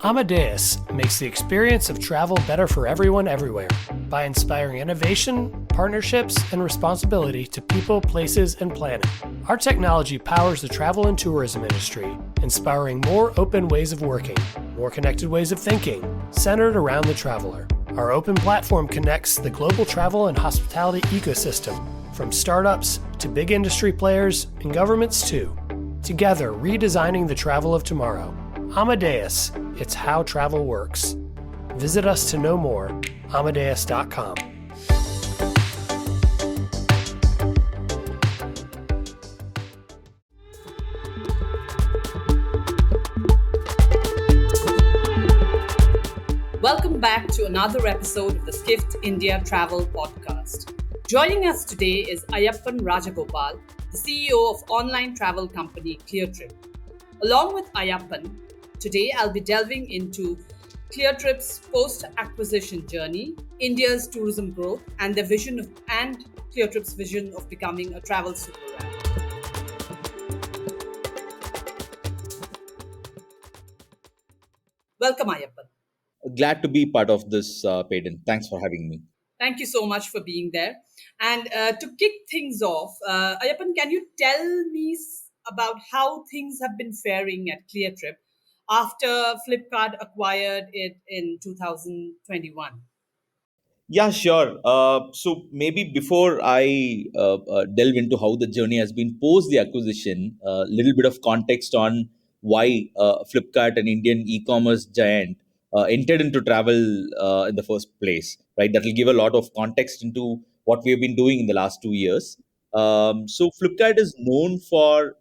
Amadeus makes the experience of travel better for everyone everywhere by inspiring innovation, partnerships, and responsibility to people, places, and planet. Our technology powers the travel and tourism industry, inspiring more open ways of working, more connected ways of thinking, centered around the traveler. Our open platform connects the global travel and hospitality ecosystem, from startups to big industry players and governments too. Together, redesigning the travel of tomorrow. Amadeus, it's how travel works. Visit us to know more, amadeus.com. Welcome back to another episode of the Skift India Travel Podcast. Joining us today is Ayyappan Ragagopal, the CEO of online travel company Cleartrip. Along with Ayyappan, today I'll be delving into Cleartrip's post-acquisition journey, India's tourism growth, and Cleartrip's vision of becoming a travel super app. Welcome, Ayyappan. Glad to be part of this, Peden. Thanks for having me. Thank you so much for being there. And to kick things off, Ayyappan, can you tell me about how things have been faring at Cleartrip after Flipkart acquired it in 2021? Yeah, sure. So maybe before I delve into how the journey has been post the acquisition, a little bit of context on why Flipkart, an Indian e-commerce giant, entered into travel in the first place, right? That will give a lot of context into what we have been doing in the last 2 years. So Flipkart is known for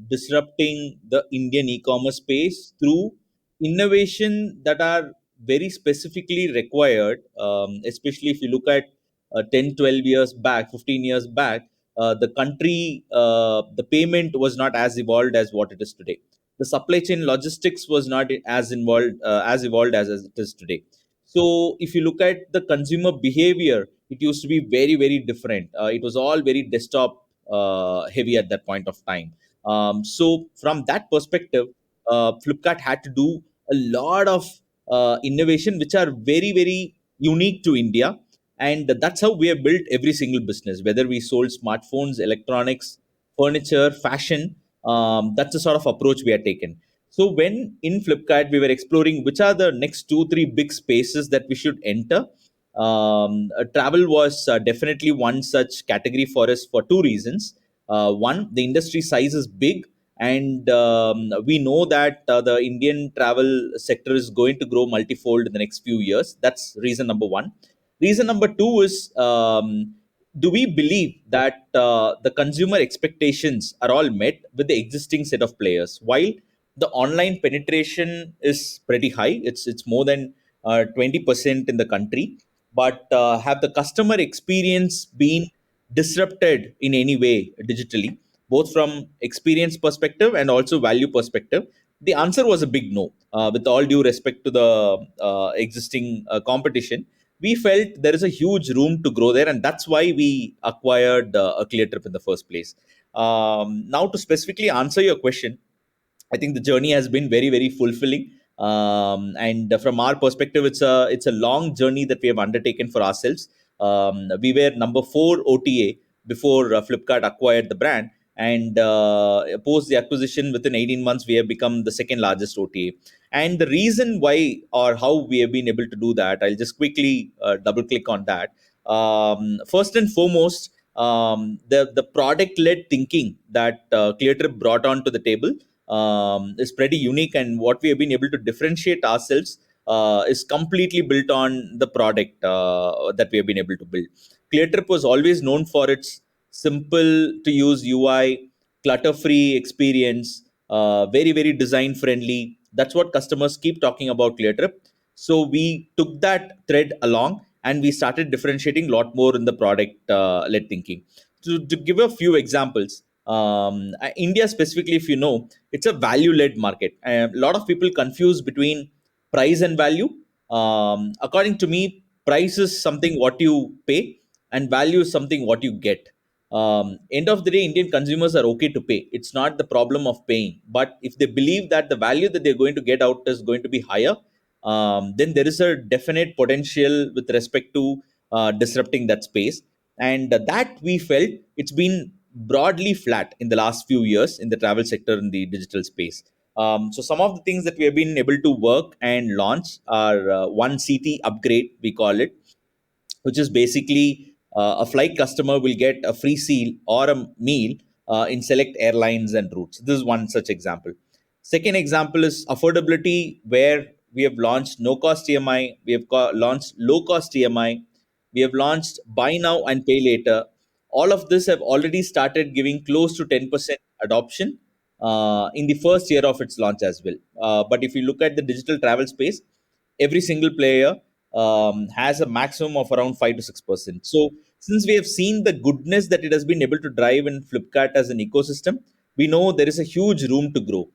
disrupting the Indian e-commerce space through innovation that are very specifically required, especially if you look at 10, 12 years back, 15 years back, the payment was not as evolved as what it is today. The supply chain logistics was not as evolved as it is today. So if you look at the consumer behavior, it used to be very, very different. It was all very desktop heavy at that point of time. So from that perspective, Flipkart had to do a lot of innovation which are very, very unique to India. And that's how we have built every single business, whether we sold smartphones, electronics, furniture, fashion. That's the sort of approach we had taken. So when in Flipkart, we were exploring which are the next two, three big spaces that we should enter. Travel was definitely one such category for us for two reasons. One, the industry size is big, and we know that the Indian travel sector is going to grow multifold in the next few years. That's reason number one. Reason number two is, do we believe that the consumer expectations are all met with the existing set of players? While the online penetration is pretty high, it's more than 20% in the country, but have the customer experience been disrupted in any way digitally, both from experience perspective and also value perspective? The answer was a big no. With all due respect to the existing competition, we felt there is a huge room to grow there, and that's why we acquired a Cleartrip in the first place. Now, to specifically answer your question, I think the journey has been very, very fulfilling. And from our perspective, it's a long journey that we have undertaken for ourselves. We were number four OTA before Flipkart acquired the brand, and post the acquisition, within 18 months, we have become the second largest OTA. And the reason why or how we have been able to do that, I'll just quickly double click on that. First and foremost, the product led thinking that Cleartrip brought onto the table is pretty unique, and what we have been able to differentiate ourselves is completely built on the product that we have been able to build. Cleartrip was always known for its simple to use UI, clutter free experience, very, very design friendly. That's what customers keep talking about Cleartrip. So we took that thread along, and we started differentiating a lot more in the product led thinking. To give a few examples, India specifically, if you know, it's a value led market. A lot of people confuse between price and value. According to me, price is something what you pay, and value is something what you get. End of the day, Indian consumers are okay to pay. It's not the problem of paying, but if they believe that the value that they're going to get out is going to be higher, then there is a definite potential with respect to disrupting that space. And that we felt it's been broadly flat in the last few years in the travel sector in the digital space. So some of the things that we have been able to work and launch are one CT upgrade, we call it, which is basically a flight customer will get a free seal or a meal in select airlines and routes. This is one such example. Second example is affordability, where we have launched no cost EMI, we have launched low cost EMI, we have launched buy now and pay later. All of this have already started giving close to 10% adoption in the first year of its launch as well. But if you look at the digital travel space, every single player has a maximum of around 5 to 6%. So, since we have seen the goodness that it has been able to drive in Flipkart as an ecosystem, we know there is a huge room to grow.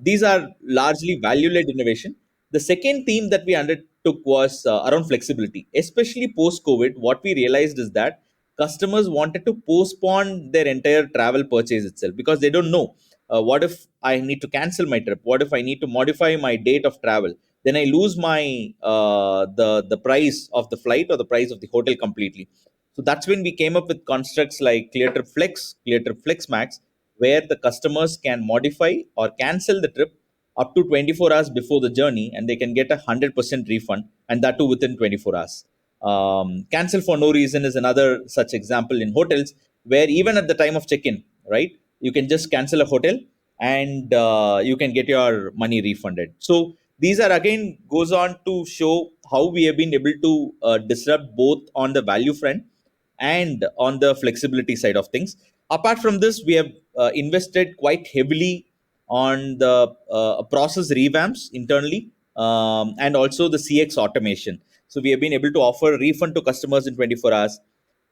These are largely value led innovation. The second theme that we undertook was around flexibility, especially post COVID. What we realized is that customers wanted to postpone their entire travel purchase itself because they don't know what if I need to cancel my trip, what if I need to modify my date of travel, then I lose my the price of the flight or the price of the hotel completely. So that's when we came up with constructs like Cleartrip Flex, Cleartrip Flex Max, where the customers can modify or cancel the trip up to 24 hours before the journey, and they can get 100% refund, and that too within 24 hours. Cancel for no reason is another such example in hotels, where even at the time of check-in, right, you can just cancel a hotel and you can get your money refunded. So these are again goes on to show how we have been able to disrupt both on the value front and on the flexibility side of things. Apart from this, we have invested quite heavily on the process revamps internally, and also the CX automation. So we have been able to offer refund to customers in 24 hours,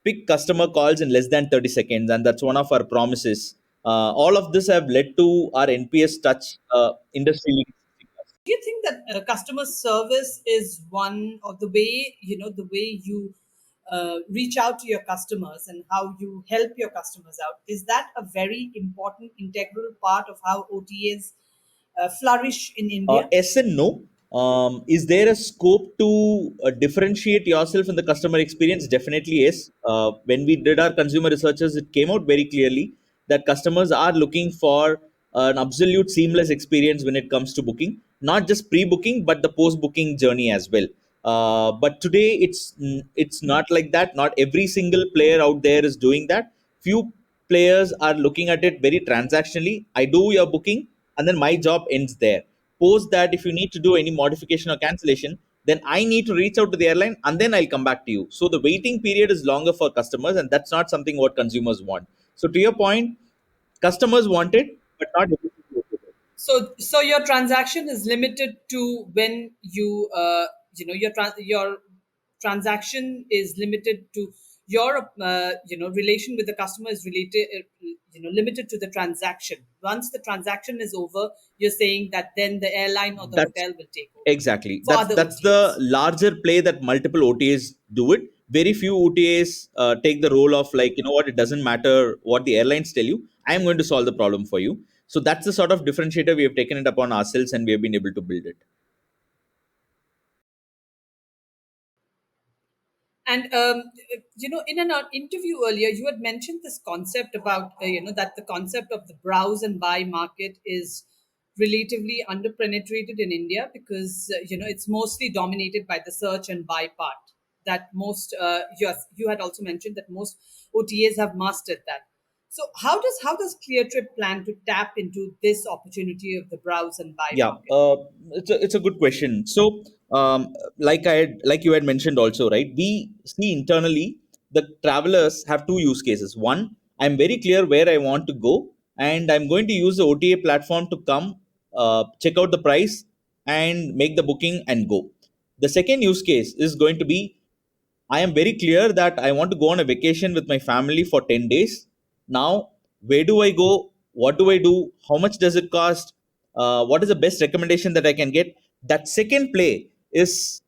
pick customer calls in less than 30 seconds, and that's one of our promises. All of this have led to our NPS touch industry leading. Do you think that customer service is one of the way, the way you reach out to your customers and how you help your customers out? Is that a very important, integral part of how OTAs flourish in India? Yes and no. Is there a scope to differentiate yourself in the customer experience? Definitely yes. When we did our consumer researches, it came out very clearly that customers are looking for an absolute seamless experience when it comes to booking, not just pre-booking, but the post-booking journey as well. But today, it's not like that. Not every single player out there is doing that. Few players are looking at it very transactionally. I do your booking, and then my job ends there. Post that, if you need to do any modification or cancellation, then I need to reach out to the airline and then I'll come back to you. So the waiting period is longer for customers, and that's not something what consumers want. So to your point, customers want it, but not everything. So your transaction is limited to when your transaction is limited to your relation with the customer is related limited to the transaction. Once the transaction is over, you're saying that then the airline or the That's hotel will take over exactly for other that's the OTAs. larger play that multiple OTAs do it. Very few OTAs take the role of, like, you know what, it doesn't matter what the airlines tell you, I am going to solve the problem for you. So that's the sort of differentiator we have taken it upon ourselves, and we have been able to build it. And in an interview earlier, you had mentioned this concept about that the concept of the browse and buy market is relatively underpenetrated in India because it's mostly dominated by the search and buy part. That most you had also mentioned that most OTAs have mastered that. So how does Cleartrip plan to tap into this opportunity of the browse and buy Yeah, market? it's a good question. So, like you had mentioned also, right? We see internally the travelers have two use cases. One, I'm very clear where I want to go, and I'm going to use the OTA platform to come, check out the price, and make the booking and go. The second use case is going to be, I am very clear that I want to go on a vacation with my family for 10 days. Now, where do I go? What do I do? How much does it cost? What is the best recommendation that I can get? That second play is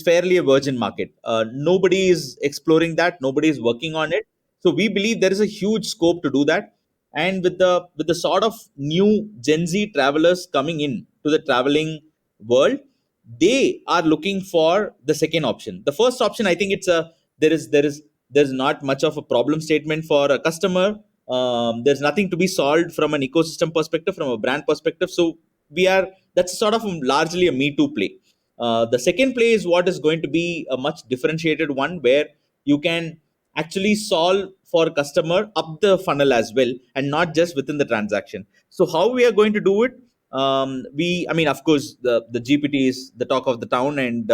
fairly a virgin market. Nobody is exploring that. Nobody is working on it. So we believe there is a huge scope to do that. And with the sort of new Gen Z travelers coming in to the traveling world, they are looking for the second option. The first option, I think it's a there's not much of a problem statement for a customer. There's nothing to be solved from an ecosystem perspective, from a brand perspective. So we are that's sort of largely a me too play. The second play is what is going to be a much differentiated one, where you can actually solve for customer up the funnel as well, and not just within the transaction. So how we are going to do it? I mean, of course, the GPT is the talk of the town, and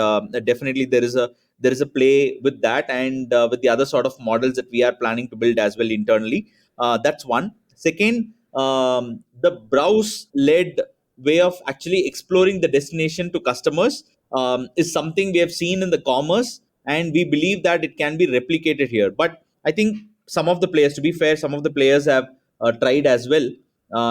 definitely there is a play with that, and with the other sort of models that we are planning to build as well internally. That's one. Second, the browse led way of actually exploring the destination to customers is something we have seen in the commerce, and we believe that it can be replicated here. But I think some of the players, to be fair, some of the players have tried as well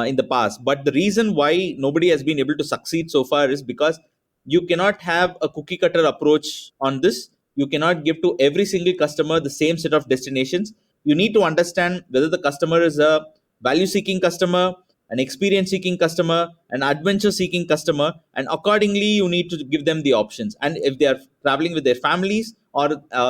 in the past. But the reason why nobody has been able to succeed so far is because you cannot have a cookie cutter approach on this. You cannot give to every single customer the same set of destinations. You need to understand whether the customer is a value seeking customer, an experience seeking customer, an adventure seeking customer, and accordingly you need to give them the options. And if they are traveling with their families, or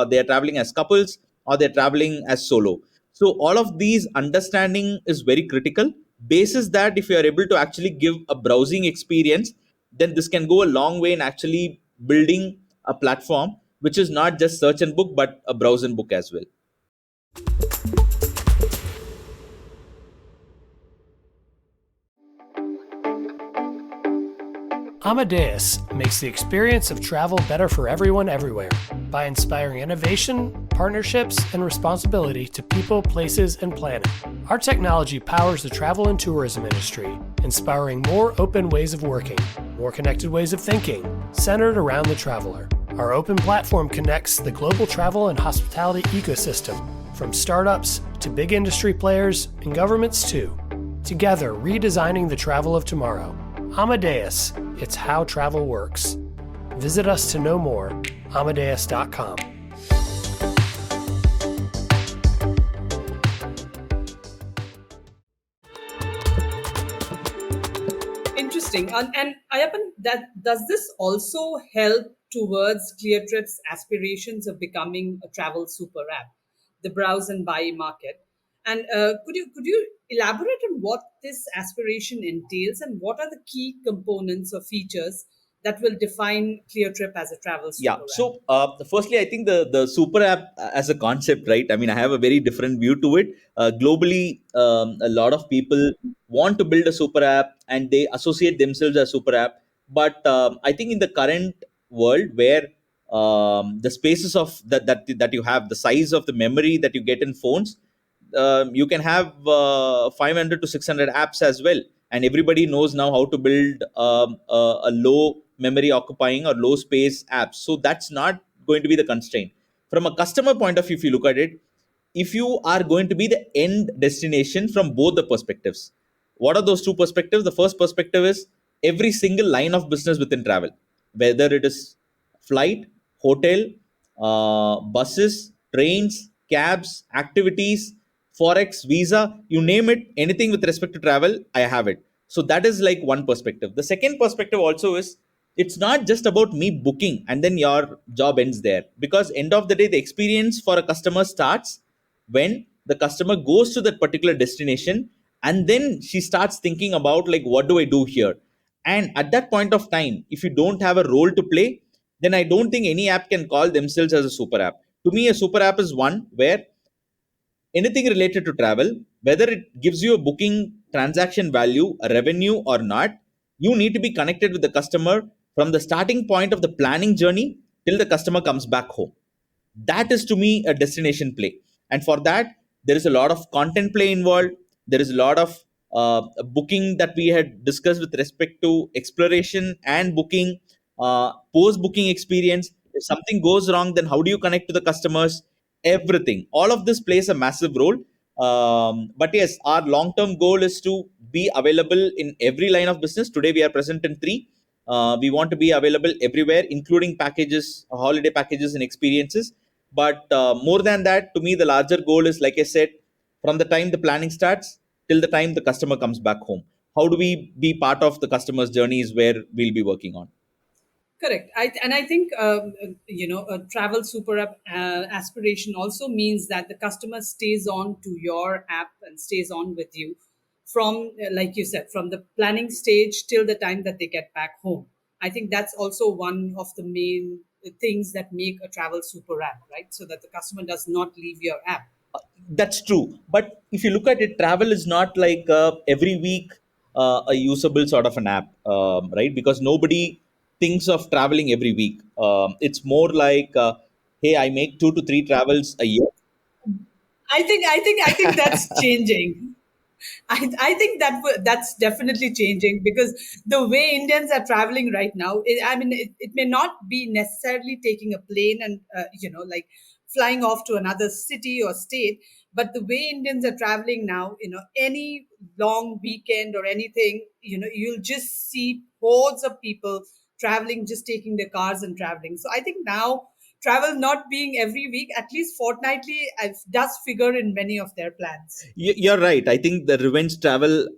they are traveling as couples, or they're traveling as solo. So all of these understanding is very critical. Basis that, if you are able to actually give a browsing experience, then this can go a long way in actually building a platform which is not just search and book, but a browse and book as well. Amadeus makes the experience of travel better for everyone everywhere by inspiring innovation, partnerships, and responsibility to people, places, and planet. Our technology powers the travel and tourism industry, inspiring more open ways of working, more connected ways of thinking, centered around the traveler. Our open platform connects the global travel and hospitality ecosystem, from startups to big industry players and governments too. Together, redesigning the travel of tomorrow. Amadeus, it's how travel works. Visit us to know more, amadeus.com. Interesting. And Ayyappan, does this also help towards Cleartrip's aspirations of becoming a travel super app, the browse and buy market? And could you elaborate on what this aspiration entails, and what are the key components or features that will define Cleartrip as a travel Yeah. super app? So, firstly, I think the super app as a concept, right? I mean, I have a very different view to it. Globally, a lot of people want to build a super app, and they associate themselves as super app. But I think in the current world, where the spaces of that you have, the size of the memory that you get in phones, you can have 500 to 600 apps as well, and everybody knows now how to build a low memory occupying or low space apps. So that's not going to be the constraint. From a customer point of view, if you look at it, if you are going to be the end destination from both the perspectives, what are those two perspectives? The first perspective is every single line of business within travel, whether it is flight, hotel, buses, trains, cabs, activities, forex, visa, you name it, anything with respect to travel, I have it. So that is like one perspective. The second perspective also is, it's not just about me booking and then your job ends there, because end of the day the experience for a customer starts when the customer goes to that particular destination, and then she starts thinking about, like, what do I do here? And at that point of time, if you don't have a role to play, then I don't think any app can call themselves as a super app. To me, a super app is one where anything related to travel, whether it gives you a booking transaction value, a revenue or not, you need to be connected with the customer from the starting point of the planning journey till the customer comes back home. That is to me a destination play. And for that, there is a lot of content play involved. There is a lot of booking that we had discussed with respect to exploration and booking, post booking experience. If something goes wrong, then how do you connect to the customers? Everything, all of this plays a massive role. But yes, our long term goal is to be available in every line of business. Today we are present in three. We want to be available everywhere, including packages, holiday packages and experiences. But more than that, to me, the larger goal is, like I said, from the time the planning starts till the time the customer comes back home. How do we be part of the customer's journey is where we'll be working on. Correct. I think a travel super app aspiration also means that the customer stays on to your app and stays on with you from, like you said, from the planning stage till the time that they get back home. I think that's also one of the main things that make a travel super app, right? So that the customer does not leave your app. That's true. But if you look at it, travel is not like every week a usable sort of an app, right? Because nobody thinks of traveling every week. It's more like, hey, I make 2 to 3 travels a year. I think that's changing. I think that's definitely changing because the way Indians are traveling right now, it may not be necessarily taking a plane and like flying off to another city or state, but the way Indians are traveling now, any long weekend or anything, you'll just see hordes of people traveling, just taking their cars and traveling. So I think now travel not being every week, at least fortnightly, does figure in many of their plans. You're right. I think the revenge travel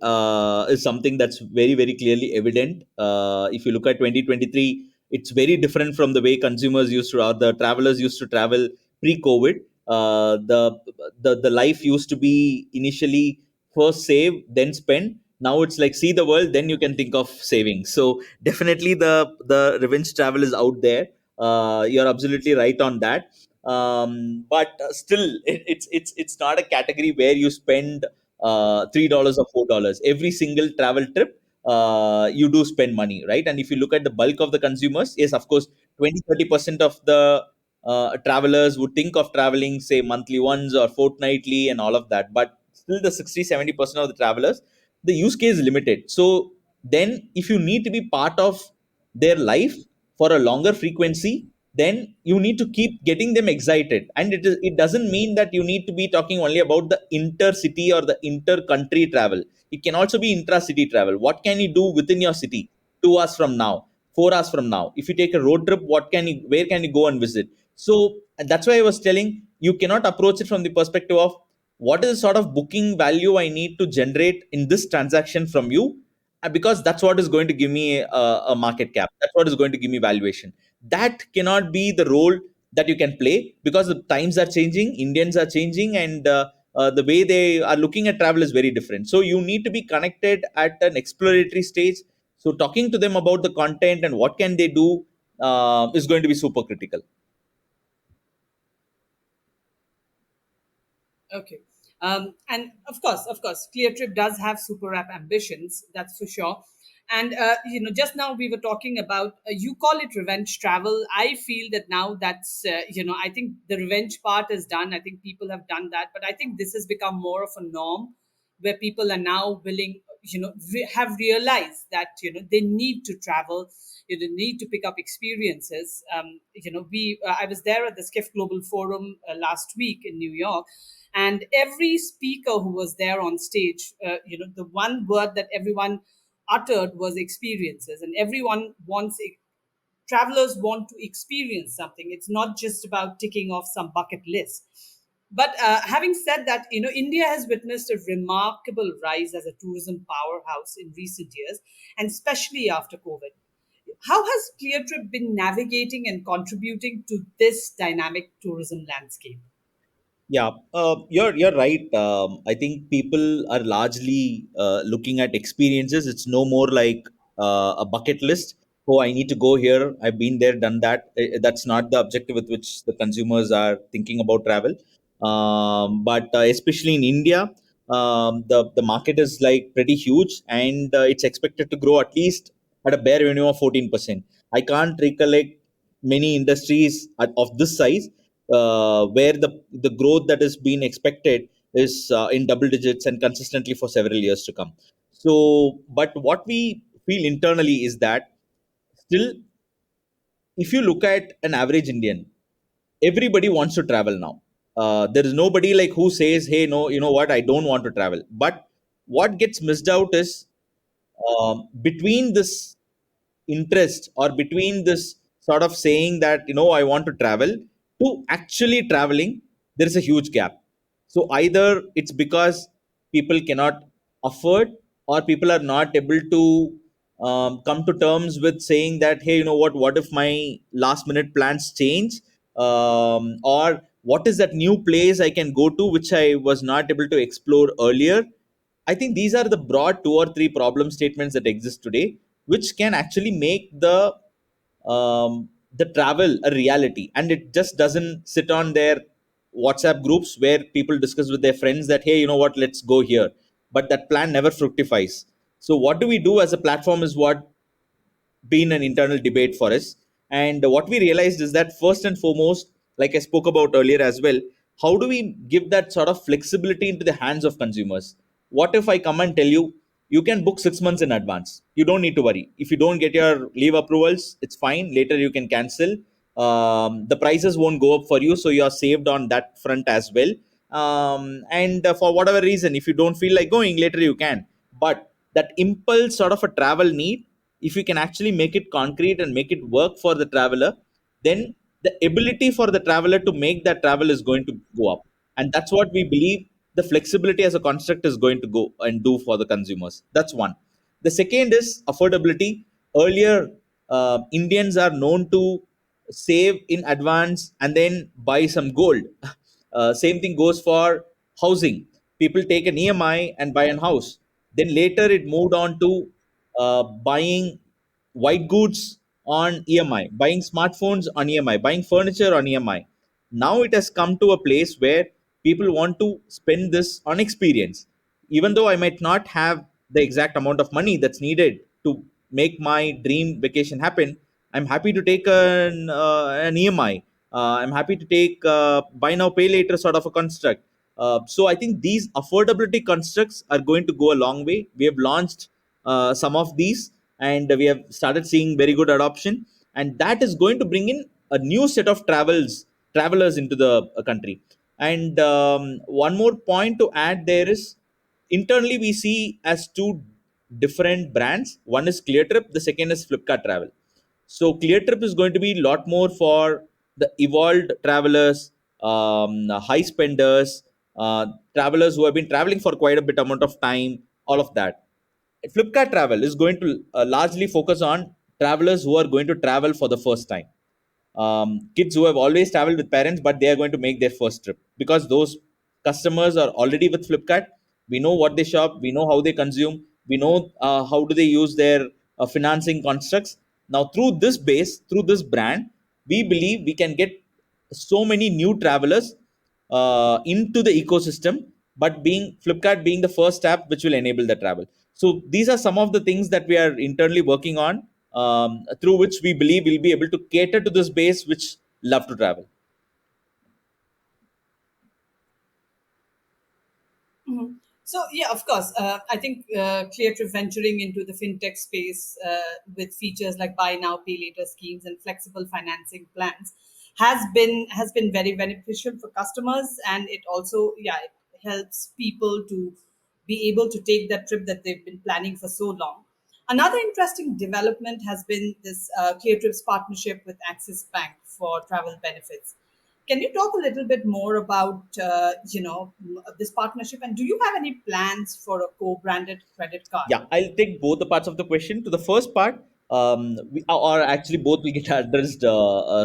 is something that's very, very clearly evident. If you look at 2023, it's very different from the way consumers used to, or the travelers used to travel pre-COVID. The life used to be initially first save, then spend. Now it's like see the world, then you can think of saving. So definitely the revenge travel is out there. You're absolutely right on that. But still, it's not a category where you spend $3 or $4 every single travel trip. You do spend money, right? And if you look at the bulk of the consumers, yes, of course, 20-30% of the travelers would think of traveling, say, monthly once or fortnightly and all of that. But still, the 60-70% of the travelers, the use case is limited. So then, if you need to be part of their life for a longer frequency, then you need to keep getting them excited. And it doesn't mean that you need to be talking only about the intercity or the inter-country travel. It can also be intra-city travel. What can you do within your city 2 hours from now, 4 hours from now? If you take a road trip, where can you go and visit? So and that's why I was telling you cannot approach it from the perspective of what is the sort of booking value I need to generate in this transaction from you, because that's what is going to give me a market cap. That's what is going to give me valuation. That cannot be the role that you can play, because the times are changing, Indians are changing, and the way they are looking at travel is very different. So you need to be connected at an exploratory stage. So talking to them about the content and what can they do is going to be super critical. Okay. And of course, Cleartrip does have super app ambitions, that's for sure. And just now we were talking about you call it revenge travel. I feel that now that's I think the revenge part is done. I think people have done that, but I think this has become more of a norm where people are now willing, have realized that they need to travel, they need to pick up experiences. We I was there at the Skift Global Forum last week in New York, and every speaker who was there on stage, the one word that everyone uttered was experiences, and everyone wants travelers want to experience something. It's not just about ticking off some bucket list. But having said that, India has witnessed a remarkable rise as a tourism powerhouse in recent years, and especially after COVID. How has Cleartrip been navigating and contributing to this dynamic tourism landscape? Yeah, you're right. I think people are largely looking at experiences. It's no more like a bucket list. Oh, I need to go here. I've been there, done that. That's not the objective with which the consumers are thinking about travel. But especially in India, the market is like pretty huge, and it's expected to grow at least at a bare minimum of 14%. I can't recollect many industries of this size where the growth that is being expected is in double digits and consistently for several years to come. So, but what we feel internally is that still, if you look at an average Indian, everybody wants to travel now. There is nobody like who says, "Hey, no, you know what? I don't want to travel." But what gets missed out is between this interest or between this sort of saying that I want to travel, to actually traveling, there is a huge gap. So either it's because people cannot afford, or people are not able to come to terms with saying that, hey, you know what if my last minute plans change, or what is that new place I can go to which I was not able to explore earlier. I think these are the broad two or three problem statements that exist today, which can actually make the travel a reality, and it just doesn't sit on their WhatsApp groups where people discuss with their friends that, hey, you know what, let's go here, but that plan never fructifies. So what do we do as a platform is what been an internal debate for us. And what we realized is that, first and foremost, like I spoke about earlier as well, how do we give that sort of flexibility into the hands of consumers? What if I come and tell you, you can book 6 months in advance? You don't need to worry. If you don't get your leave approvals, it's fine. Later you can cancel. The prices won't go up for you, so you are saved on that front as well. And for whatever reason, if you don't feel like going, later you can. But that impulse sort of a travel need, if you can actually make it concrete and make it work for the traveler, then the ability for the traveler to make that travel is going to go up. And that's what we believe the flexibility as a construct is going to go and do for the consumers. That's one. The second is affordability. Earlier, Indians are known to save in advance and then buy some gold. Same thing goes for housing. People take an EMI and buy a house. Then later it moved on to buying white goods on EMI, buying smartphones on EMI, buying furniture on EMI. Now it has come to a place where people want to spend this on experience. Even though I might not have the exact amount of money that's needed to make my dream vacation happen, I'm happy to take an EMI. I'm happy to take buy now, pay later sort of a construct. So I think these affordability constructs are going to go a long way. We have launched some of these, and we have started seeing very good adoption, and that is going to bring in a new set of travelers into the country. And one more point to add there is, internally we see as two different brands. One is Cleartrip, the second is Flipkart Travel. So Cleartrip is going to be a lot more for the evolved travelers, high spenders, travelers who have been traveling for quite a bit amount of time, all of that. Flipkart Travel is going to largely focus on travelers who are going to travel for the first time. Kids who have always traveled with parents, but they are going to make their first trip, because those customers are already with Flipkart. We know what they shop, we know how they consume, we know how do they use their financing constructs. Now, through this base, through this brand, we believe we can get so many new travelers into the ecosystem, but being Flipkart being the first app which will enable the travel. So these are some of the things that we are internally working on, through which we believe we'll be able to cater to this base which love to travel. So yeah, of course, I think Cleartrip venturing into the fintech space with features like buy now, pay later schemes and flexible financing plans has been very beneficial for customers, and it also it helps people to be able to take that trip that they've been planning for so long. Another interesting development has been this Cleartrip's partnership with Axis Bank for travel benefits. Can you talk a little bit more about this partnership, and do you have any plans for a co-branded credit card? Yeah, I'll take both the parts of the question. To the first part, or actually both will get addressed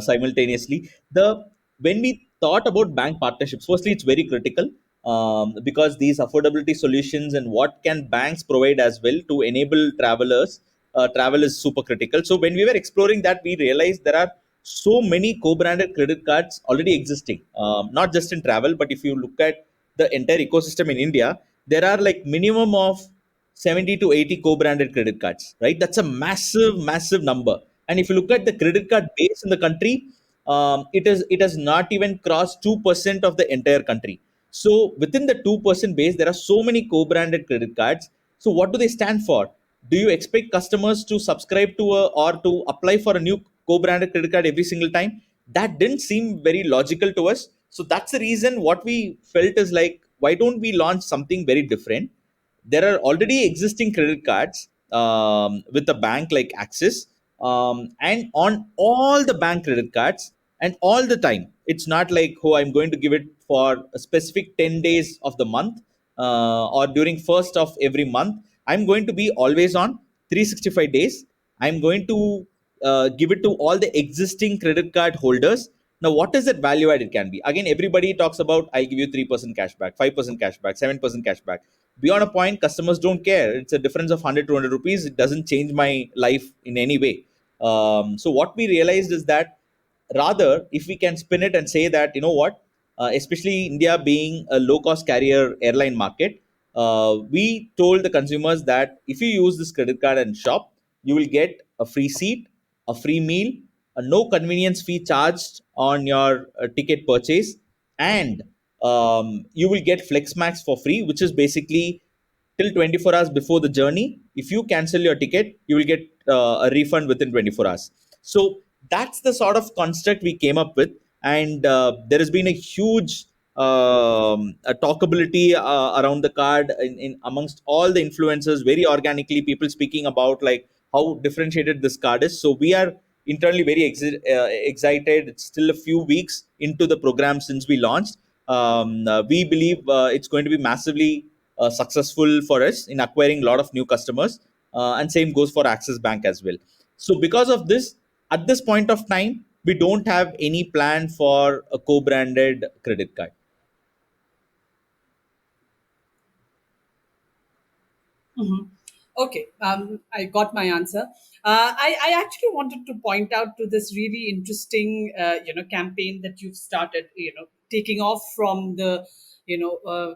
simultaneously. The When we thought about bank partnerships, firstly, it's very critical, because these affordability solutions and what can banks provide as well to enable travelers, travel is super critical. So when we were exploring that, we realized there are so many co-branded credit cards already existing, not just in travel, but if you look at the entire ecosystem in India, there are like minimum of 70 to 80 co-branded credit cards, right? That's a massive number. And if you look at the credit card base in the country, it has not even crossed 2% of the entire country. So within the 2% base, there are so many co-branded credit cards. So what do they stand for? Do you expect customers to subscribe to or to apply for a new co-branded credit card every single time? That didn't seem very logical to us. So that's the reason what we felt is like, why don't we launch something very different? There are already existing credit cards with a bank like Axis, and on all the bank credit cards, and all the time. It's not like, oh, I'm going to give it for a specific 10 days of the month, or during first of every month. I'm going to be always on 365 days. I'm going to give it to all the existing credit card holders. Now, what is that value add it can be? Again, everybody talks about, I'll give you 3% cashback, 5% cashback, 7% cashback. Beyond a point, customers don't care. It's a difference of 100, 200 rupees. It doesn't change my life in any way. So what we realized is that, rather, if we can spin it and say that, you know what, especially India being a low cost carrier airline market, we told the consumers that if you use this credit card and shop, you will get a free seat, a free meal, a no convenience fee charged on your ticket purchase, and you will get FlexMax for free, which is basically till 24 hours before the journey. If you cancel your ticket, you will get a refund within 24 hours. So that's the sort of construct we came up with. And there has been a huge a talkability around the card in amongst all the influencers, very organically, people speaking about like how differentiated this card is. So we are internally very excited. It's still a few weeks into the program since we launched. We believe it's going to be massively successful for us in acquiring a lot of new customers, and same goes for Axis Bank as well. So because of this, at this point of time, we don't have any plan for a co-branded credit card. Mhm. Okay, I got my answer. I actually wanted to point out to this really interesting, campaign that you've started, taking off from the,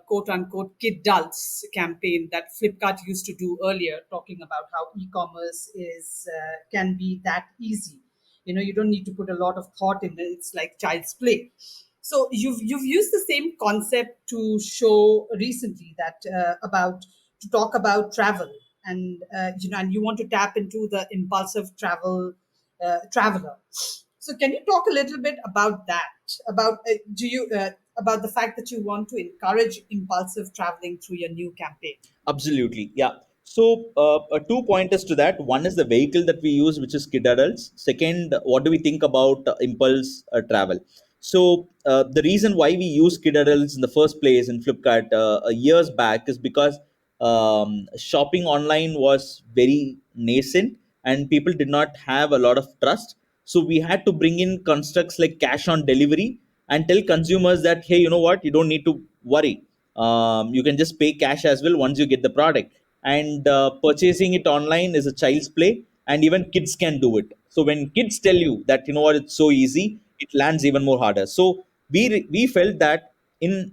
quote unquote kid adults campaign that Flipkart used to do earlier, talking about how e-commerce is can be that easy. You don't need to put a lot of thought in it. It's like child's play. So you've used the same concept to show recently that about to talk about travel, and and you want to tap into the impulsive traveler. So can you talk a little bit about that? About do you about the fact that you want to encourage impulsive traveling through your new campaign? Absolutely. Yeah. So, two pointers to that. One is the vehicle that we use, which is Kid Adults. Second, what do we think about impulse travel? So, the reason why we use Kid Adults in the first place in Flipkart years back is because shopping online was very nascent and people did not have a lot of trust. So, we had to bring in constructs like cash on delivery and tell consumers that, hey, you know what, you don't need to worry. You can just pay cash as well once you get the product. And purchasing it online is a child's play, and even kids can do it. So when kids tell you that, you know what, it's so easy, it lands even more harder. So we felt that in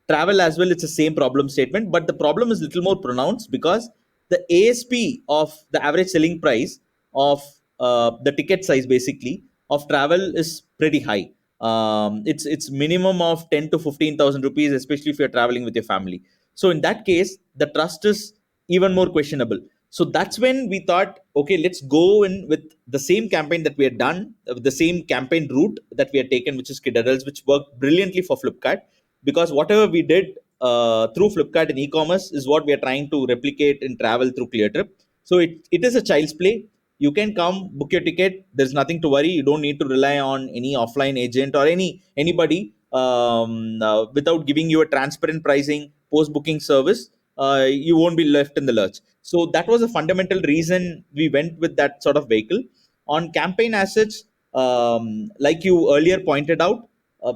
travel as well, it's the same problem statement, but the problem is little more pronounced because the ASP of the average selling price of the ticket size basically of travel is pretty high. It's minimum of 10 to 15,000 rupees, especially if you're traveling with your family. So in that case, the trust is even more questionable. So that's when we thought, okay, let's go in with the same campaign that we had done, the same campaign route that we had taken, which is Kid Adults, which worked brilliantly for Flipkart, because whatever we did through Flipkart in e-commerce is what we are trying to replicate in travel through Cleartrip. So it is a child's play. You can come book your ticket. There's nothing to worry. You don't need to rely on any offline agent or anybody without giving you a transparent pricing post booking service. You won't be left in the lurch. So that was a fundamental reason we went with that sort of vehicle. On campaign assets, like you earlier pointed out,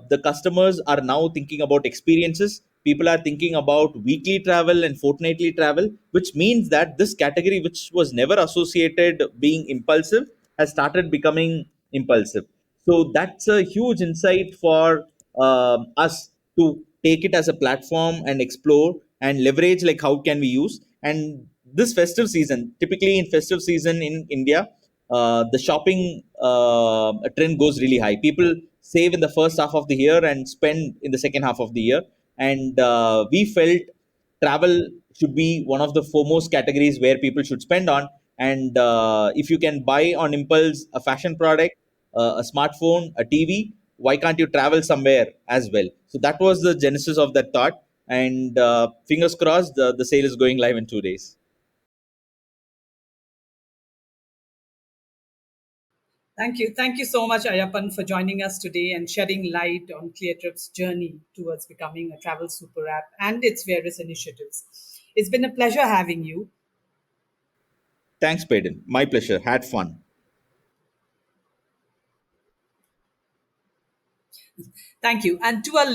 the customers are now thinking about experiences. People are thinking about weekly travel and fortnightly travel, which means that this category, which was never associated being impulsive, has started becoming impulsive. So that's a huge insight for us to take it as a platform and explore and leverage, like how can we use. And this festive season, typically in festive season in India, the shopping trend goes really high. People save in the first half of the year and spend in the second half of the year. And we felt travel should be one of the foremost categories where people should spend on. And if you can buy on impulse a fashion product, a smartphone, a TV, why can't you travel somewhere as well? So that was the genesis of that thought. And fingers crossed, the sale is going live in 2 days. Thank you. Thank you so much, Ayyappan, for joining us today and shedding light on Cleartrip's journey towards becoming a travel super app and its various initiatives. It's been a pleasure having you. Thanks, Peden. My pleasure. Had fun. Thank you. And to our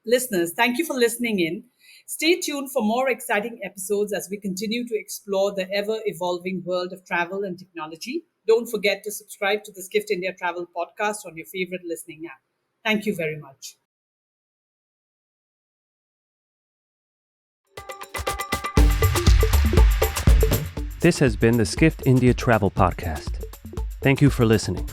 listeners, thank you for listening in. Stay tuned for more exciting episodes as we continue to explore the ever evolving world of travel and technology. Don't forget to subscribe to the Skift India Travel Podcast on your favorite listening app. Thank you very much. This has been the Skift India Travel Podcast. Thank you for listening.